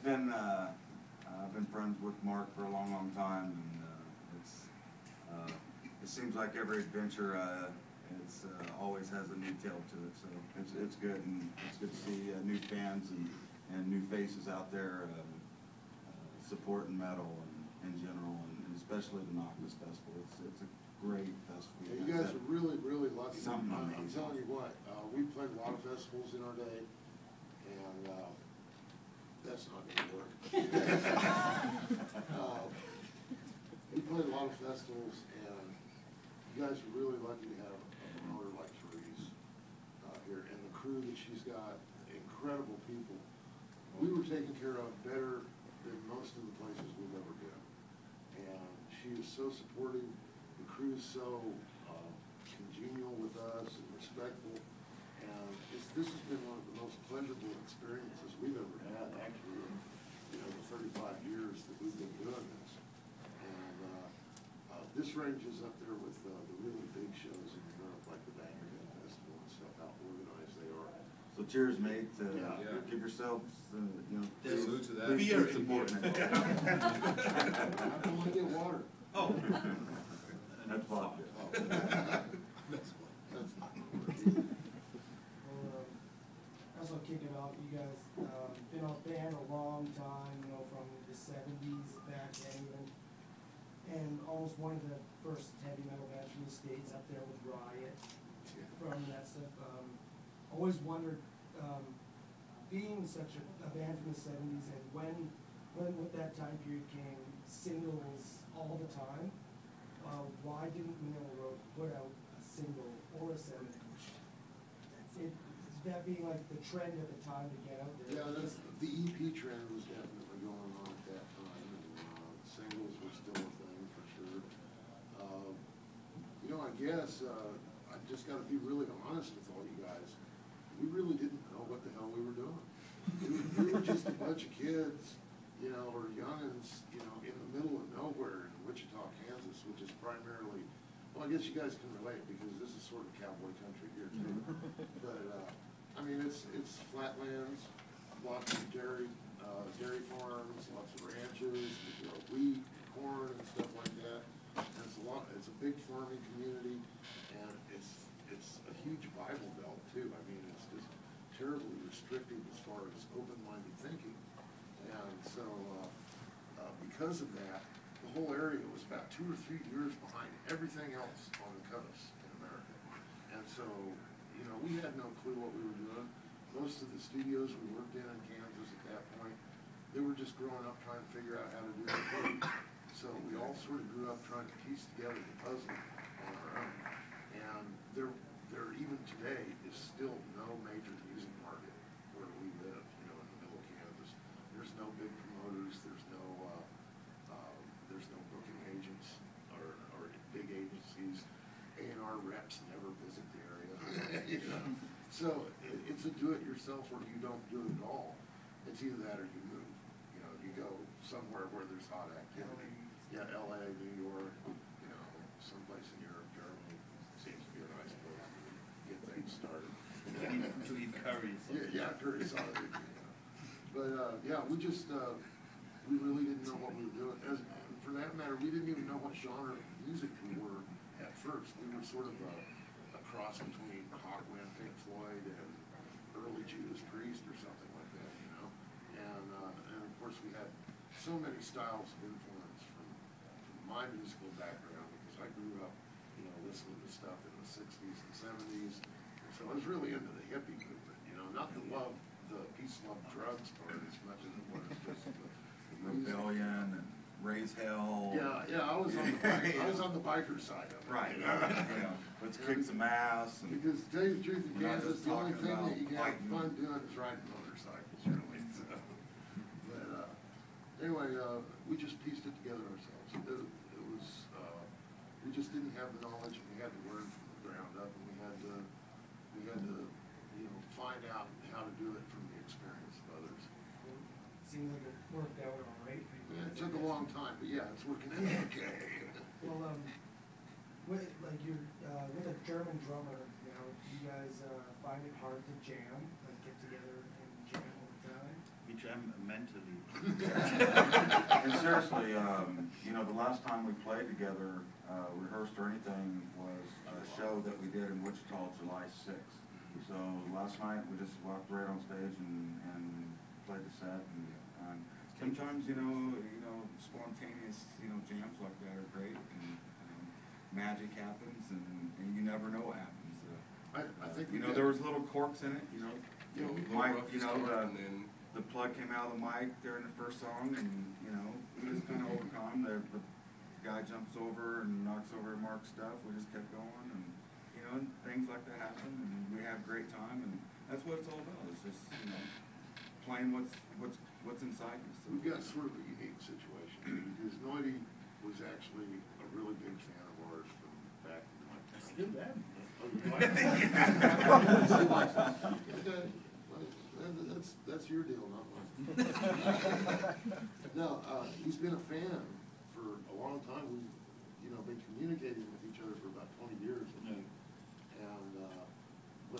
been I've been friends with Mark for a long, long time, and it seems like every adventure always has a new tale to it. So it's good, and it's good to see new fans and new faces out there supporting metal and in general, and especially the Noctis Festival. It's a great festival. Yeah, you guys are really, really lucky. Something amazing. I'm telling you what, we played a lot of festivals in our day, and that's not going to work. We played a lot of festivals, and you guys are really lucky to have a promoter like Therese here, and the crew that she's got, incredible people. We were taken care of better than most of the places we've ever been, and she is so supportive. The crew is so congenial with us and respectful, and this has been one of the most pleasurable experiences we've ever had, actually, in the 35 years that we've been doing this. And this ranges up there with the really big shows in Europe, like the Manilla Festival and stuff, how organized they are. So cheers, mate. Yeah. Give yourselves, Salute to that. Beer support. I want to get water. Oh. That's vodka. That's Well, also kick it off, you guys been a band a long time, from the 70s back then even, and almost one of the first heavy metal bands from the States up there with Riot, from that stuff. Always wondered, being such a band from the 70s, and when with that time period came singles all the time, why didn't Manilla Road put out a single or a 7-inch? That being like the trend at the time to get out there. Yeah, the EP trend was definitely going on at that time, and singles were still a thing for sure. I guess I just got to be really honest with all you guys. We really didn't know what the hell we were doing. We were just a bunch of kids, or youngins, in the middle of nowhere in Wichita, Kansas, which is primarily, well, I guess you guys can relate because this is sort of cowboy country here too. But I mean, it's flatlands, lots of dairy farms, lots of ranches, wheat, corn, and stuff like that. And it's a big farming community, and it's a huge Bible belt too. I mean, it's just terribly restrictive as far as open-minded thinking. And so, because of that, the whole area was about 2 or 3 years behind everything else on the coast in America. And so, we had no clue what we were doing. Most of the studios we worked in Kansas at that point, they were just growing up trying to figure out how to do it. So we all sort of grew up trying to piece together the puzzle on our own. And there even today is still no major music market where we live, in the middle of Kansas. There's no big promoters, there's no booking agents or big agencies. A&R reps never visit the area. So it's a do-it-yourself or you don't do it at all. It's either that or you move. You go somewhere where there's hot activity. Yeah, LA, New York, someplace in Europe, Germany seems to be a nice place to get things started. To eat curry. Yeah, curry solid. But yeah, we just we really didn't know what we were doing. And for that matter, we didn't even know what genre of music we were at first. We were sort of a cross between Hawkwind, Pink Floyd, and early Judas Priest or something like that, And of course we had so many styles of influence from my musical background because I grew up, listening to stuff in the 60s and 70s. And so I was really into the hippie movement, not the peace, love, drugs part as much as it was just the Rebellion and Raise Hell. Yeah, I was on the biker side of it. Right. Let's kick some ass. Because to tell you the truth, in Kansas, the only thing that you can have fun doing is riding motorcycles, really. So, but anyway, we just pieced it together ourselves. It was we just didn't have the knowledge, and we had to learn from the ground up, and we had to find out how to do it from the experience of others. Seems like it worked out all right for you. Yeah, it took a long time, but yeah, it's working out okay. Well, with a German drummer, do you guys find it hard to jam, like get together and jam all the time? We jam mentally. And seriously, you know, the last time we played together, rehearsed or anything, was a show that we did in Wichita, July 6th. So last night, we just walked right on stage and played the set. And sometimes, you know, spontaneous, jams like that are great, and magic happens, and you never know what happens. I think there was little quirks in it, Yeah, we go Mike, rough start and then the plug came out of the mic during the first song, and, we just kind of overcome. The guy jumps over and knocks over Mark's stuff. We just kept going, and, things like that happen, and we have a great time, and that's what it's all about. It's just, playing what's inside you. So. We've got sort of a unique situation, because Noctis was actually a really big fan of ours from back in the day. That's good, man. Okay, that's your deal, not mine. No, he's been a fan for a long time. We've, been communicating with each other for about 20 years, I think. And,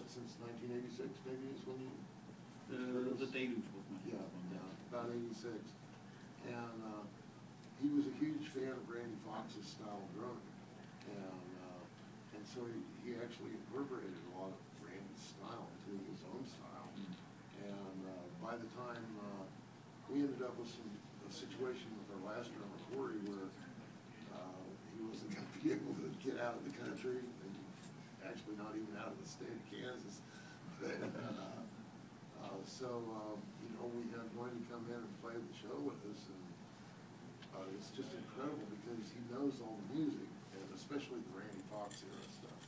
since 1986, maybe is when you... The Deluge was my Yeah, first one. yeah, about 86. And, he was a huge fan of Randy Fox's style of drumming. And so he actually incorporated a lot of Randy's style into his own style. And by the time we ended up with a situation with our last drummer, Corey, where he wasn't going to be able to get out of the country, and actually not even out of the state of Kansas. But, we had Noctis come in and play the show with us, and it's just incredible because he knows all the music, and especially the Randy Fox era stuff.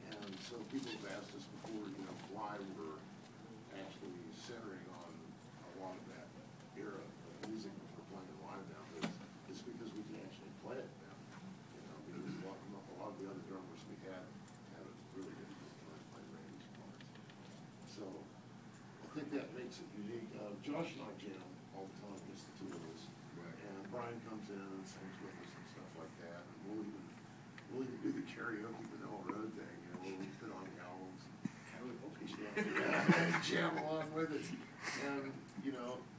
And so people have asked us before, why we're actually centering on a lot of that era of music that we're playing live now. It's because we can actually play it now. Because a lot of the other drummers we had a really difficult time playing Randy's parts. So I think that makes it unique. Josh and I jam all the time, just the two of us. And Brian comes in and sings with us and stuff like that. And we'll even do the karaoke Manilla Road thing, where we put on the albums. And jam along with it. And,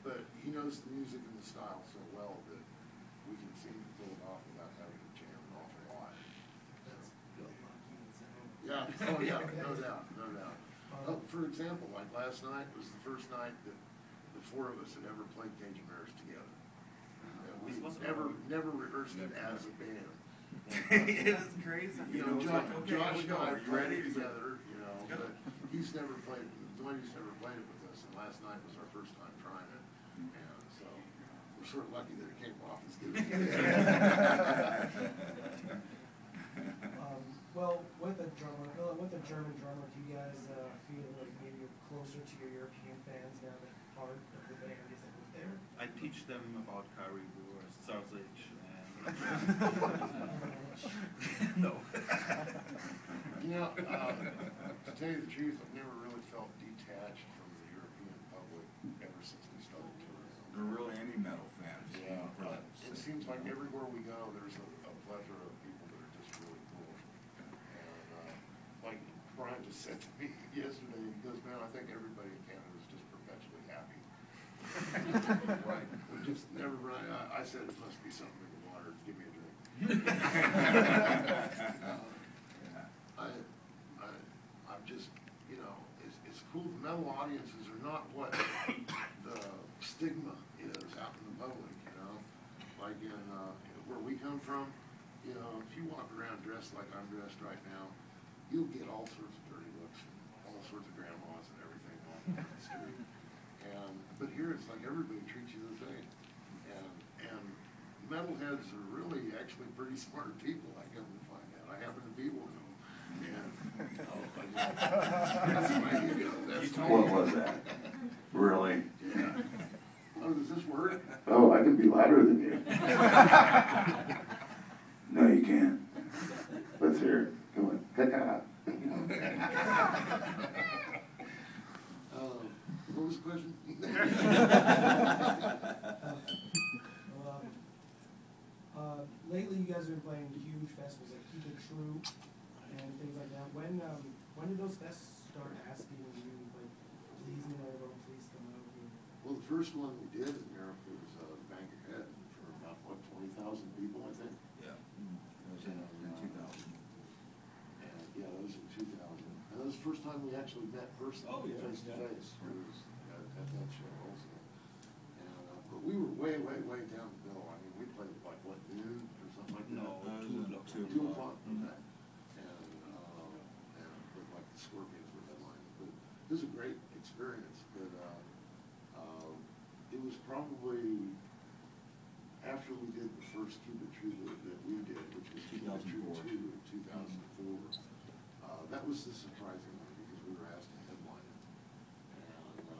but he knows the music and the style so well that we can seem to pull it off without having to jam an awful lot. Yeah, oh yeah, no doubt, no doubt. For example, like last night was the first night that the four of us had ever played Cajun Mirrors together. We never rehearsed it as a band. It was crazy. Josh and I played ready? together, but he's never played, Noctis never played it with us, and last night was our first time trying it. And so we're sort of lucky that it came off as good. Well, with a German drummer, do you guys feel like maybe you're closer to your European fans now that part of the band isn't there? I teach them about caribou or sausage and no. To tell you the truth, I've never really felt detached from the European public ever since we started touring. They're really any metal fans. It seems like everywhere we go, there's a plethora of people that are just really cool. And like Brian just said to me yesterday, he goes, man, I think everybody in Canada is just perpetually happy. Right. We just never run. I said it must be something in the water. Give me a drink. I'm just, it's cool. The metal audiences are not what the stigma is out in the public, Like in where we come from, if you walk around dressed like I'm dressed right now, you'll get all sorts of dirty looks from all sorts of grandmas and everything walking down the street. But here it's like everybody treats you the same. And metalheads are really actually pretty smart people, I come to find out. I happen to be one of them. That's my ego. What was that? Really? Yeah. Oh, does this work? Oh, I can be louder than you. No, you can't. Let's hear it. Come on. Caca. What was the question? Lately, you guys have been playing huge festivals like Keep It True and things like that. When did those fests start asking you, like, please come over, please come out here? Well, the first one we did in America was Bang Your Head for about, what, 20,000 people, I think? Yeah. It was in 2000. And, yeah, that was in 2000. And that was the first time we actually met Oh, personally, yeah, face to yeah. face. It was at that show also. And, but we were way, way, way down the bill. I mean, we played like, what, noon or something like that? No, That was 2 in o'clock. 2 o'clock, Mhm. okay. And with like the Scorpions were headlining, but it was a great experience, but, it was probably after we did the first Cupid True that we did, which was Cupid True 2004. 2 in 2004. That was the surprising one because we were asked to headline it. And,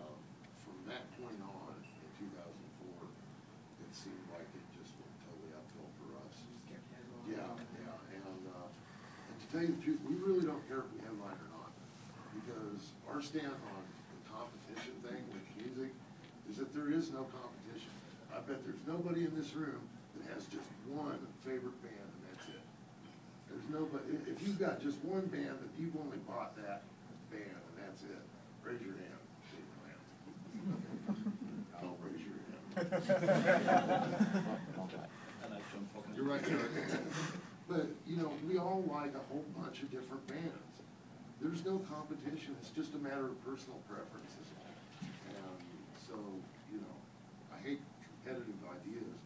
from that point on, in 2004, it seemed like it just went totally uphill for us. Just kept headlining. Yeah, and to tell you the truth, we really don't care if we headline or not, because our stand on the competition thing with music is that there is no competition. I bet there's nobody in this room that has just one favorite band and that's it. There's nobody, if you've got just one band that you've only bought that band and that's it, raise your hand. Shake your hand. Don't raise your hand. And I jump fucking. You're right, Eric. But, you know, we all like a whole bunch of different bands. There's no competition, it's just a matter of personal preferences. And so, you know, I hate competitive ideas,